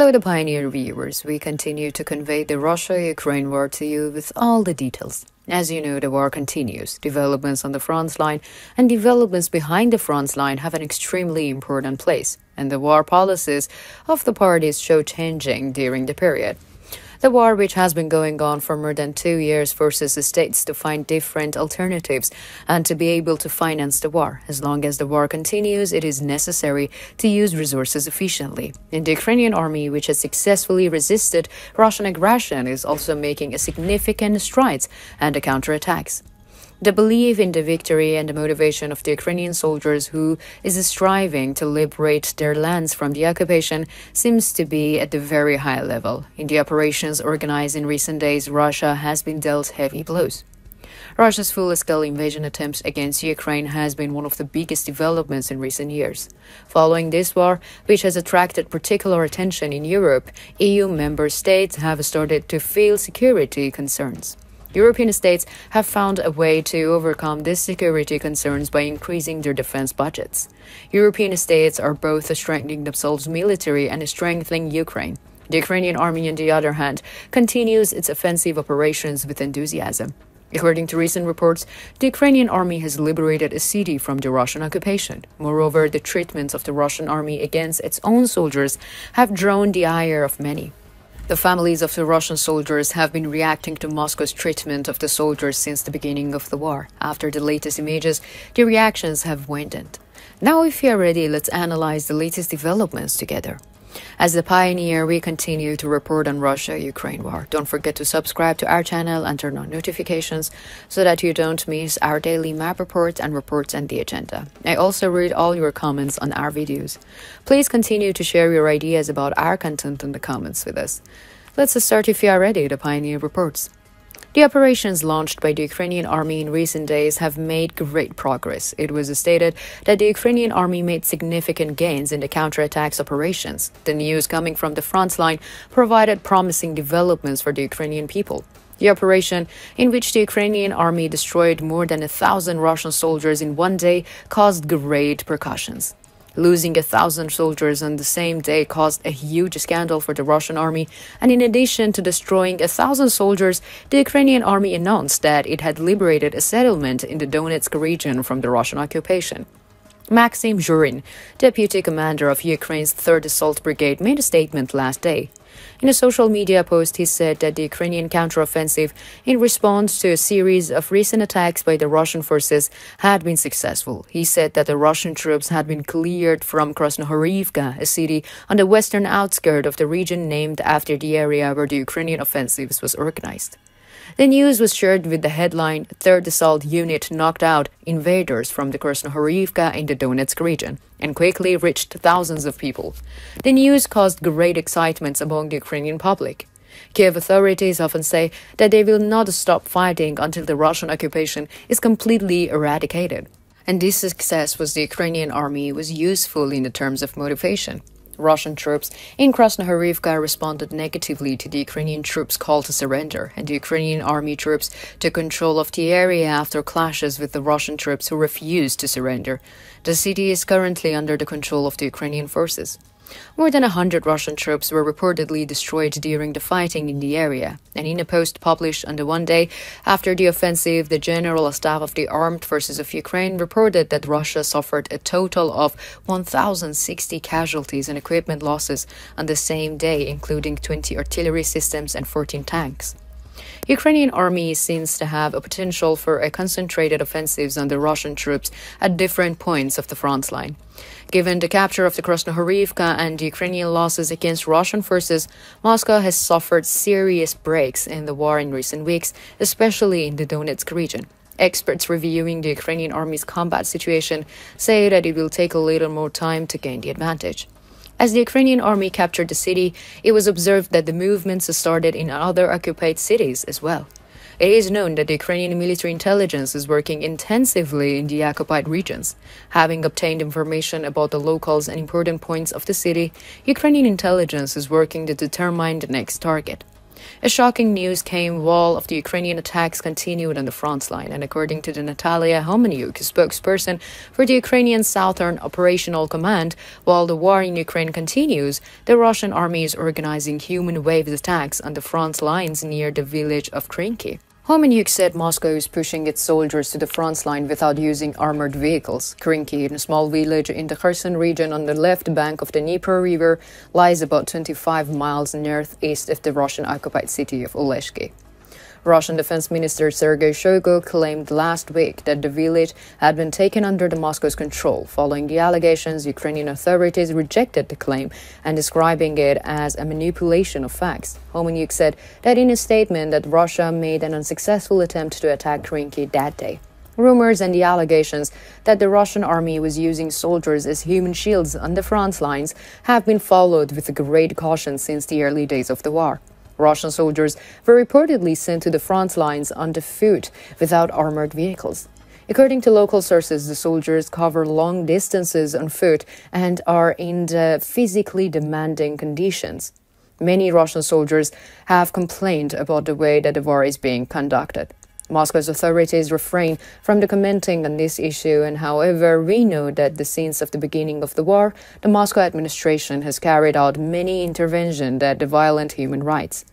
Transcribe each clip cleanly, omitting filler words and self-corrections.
Hello, the Pioneer viewers. We continue to convey the Russia-Ukraine war to you with all the details. As you know, the war continues. Developments on the front line and developments behind the front line have an extremely important place, and the war policies of the parties show changing during the period. The war, which has been going on for more than 2 years, forces the states to find different alternatives and to be able to finance the war. As long as the war continues, it is necessary to use resources efficiently. And the Ukrainian army, which has successfully resisted Russian aggression, is also making a significant strides and counterattacks. The belief in the victory and the motivation of the Ukrainian soldiers who is striving to liberate their lands from the occupation seems to be at a very high level. In the operations organized in recent days, Russia has been dealt heavy blows. Russia's full-scale invasion attempts against Ukraine has been one of the biggest developments in recent years. Following this war, which has attracted particular attention in Europe, EU member states have started to feel security concerns. European states have found a way to overcome these security concerns by increasing their defense budgets. European states are both strengthening themselves militarily and strengthening Ukraine. The Ukrainian army, on the other hand, continues its offensive operations with enthusiasm. According to recent reports, the Ukrainian army has liberated a city from the Russian occupation. Moreover, the treatment of the Russian army against its own soldiers have drawn the ire of many. The families of the Russian soldiers have been reacting to Moscow's treatment of the soldiers since the beginning of the war. After the latest images, the reactions have waned. Now, if you are ready, let's analyze the latest developments together. As the Pioneer, we continue to report on Russia-Ukraine war. Don't forget to subscribe to our channel and turn on notifications so that you don't miss our daily map reports and reports and the agenda. I also read all your comments on our videos. Please continue to share your ideas about our content in the comments with us. Let's start if you are ready, the Pioneer reports. The operations launched by the Ukrainian army in recent days have made great progress. It was stated that the Ukrainian army made significant gains in the counterattacks operations. The news coming from the front line provided promising developments for the Ukrainian people. The operation, in which the Ukrainian army destroyed more than 1,000 Russian soldiers in one day, caused great repercussions. Losing 1,000 soldiers on the same day caused a huge scandal for the Russian army, and in addition to destroying 1,000 soldiers, the Ukrainian army announced that it had liberated a settlement in the Donetsk region from the Russian occupation. Maxim Zhurin, deputy commander of Ukraine's 3rd Assault Brigade, made a statement last day. In a social media post, he said that the Ukrainian counteroffensive, in response to a series of recent attacks by the Russian forces, had been successful. He said that the Russian troops had been cleared from Krasnohorivka, a city on the western outskirts of the region named after the area where the Ukrainian offensive was organized. The news was shared with the headline, "3rd Assault Unit knocked out invaders from the Krasnohorivka in the Donetsk region," and quickly reached thousands of people. The news caused great excitement among the Ukrainian public. Kiev authorities often say that they will not stop fighting until the Russian occupation is completely eradicated. And this success was the Ukrainian army was useful in the terms of motivation. Russian troops in Krasnohorivka responded negatively to the Ukrainian troops' call to surrender, and the Ukrainian army troops took control of the area after clashes with the Russian troops who refused to surrender. The city is currently under the control of the Ukrainian forces. More than 100 Russian troops were reportedly destroyed during the fighting in the area, and in a post published on the one day after the offensive, the General Staff of the Armed Forces of Ukraine reported that Russia suffered a total of 1,060 casualties and equipment losses on the same day, including 20 artillery systems and 14 tanks. Ukrainian army seems to have a potential for a concentrated offensives on the Russian troops at different points of the front line. Given the capture of the Krasnohorivka and the Ukrainian losses against Russian forces, Moscow has suffered serious breaks in the war in recent weeks, especially in the Donetsk region. Experts reviewing the Ukrainian army's combat situation say that it will take a little more time to gain the advantage. As the Ukrainian army captured the city, it was observed that the movements started in other occupied cities as well. It is known that the Ukrainian military intelligence is working intensively in the occupied regions. Having obtained information about the locals and important points of the city, Ukrainian intelligence is working to determine the next target. A shocking news came while of the Ukrainian attacks continued on the front line, and according to the Natalia Homeniuk, spokesperson for the Ukrainian Southern Operational Command, while the war in Ukraine continues, the Russian army is organizing human wave attacks on the front lines near the village of Krinky. Homeniuk said Moscow is pushing its soldiers to the front line without using armored vehicles. Krinky, a small village in the Kherson region on the left bank of the Dnieper River, lies about 25 miles northeast of the Russian-occupied city of Oleshki. Russian Defense Minister Sergei Shoigu claimed last week that the village had been taken under the Moscow's control. Following the allegations, Ukrainian authorities rejected the claim and describing it as a manipulation of facts. Homeniuk said that in a statement that Russia made an unsuccessful attempt to attack Krinky that day. Rumors and the allegations that the Russian army was using soldiers as human shields on the front lines have been followed with great caution since the early days of the war. Russian soldiers were reportedly sent to the front lines on foot without armored vehicles. According to local sources, the soldiers cover long distances on foot and are in physically demanding conditions. Many Russian soldiers have complained about the way that the war is being conducted. Moscow's authorities refrain from commenting on this issue, and however, we know that since the beginning of the war, the Moscow administration has carried out many interventions that violate human rights.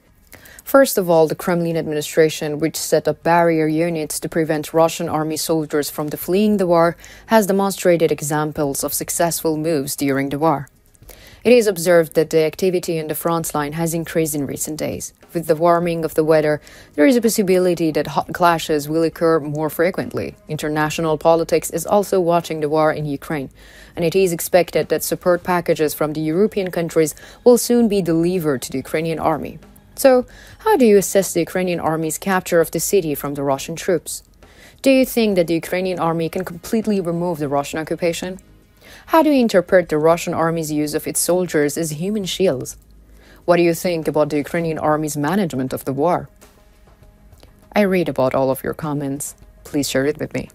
First of all, the Kremlin administration, which set up barrier units to prevent Russian army soldiers from fleeing the war, has demonstrated examples of successful moves during the war. It is observed that the activity on the front line has increased in recent days. With the warming of the weather, there is a possibility that hot clashes will occur more frequently. International politics is also watching the war in Ukraine, and it is expected that support packages from the European countries will soon be delivered to the Ukrainian army. So, how do you assess the Ukrainian army's capture of the city from the Russian troops? Do you think that the Ukrainian army can completely remove the Russian occupation? How do you interpret the Russian army's use of its soldiers as human shields? What do you think about the Ukrainian army's management of the war? I read about all of your comments. Please share it with me.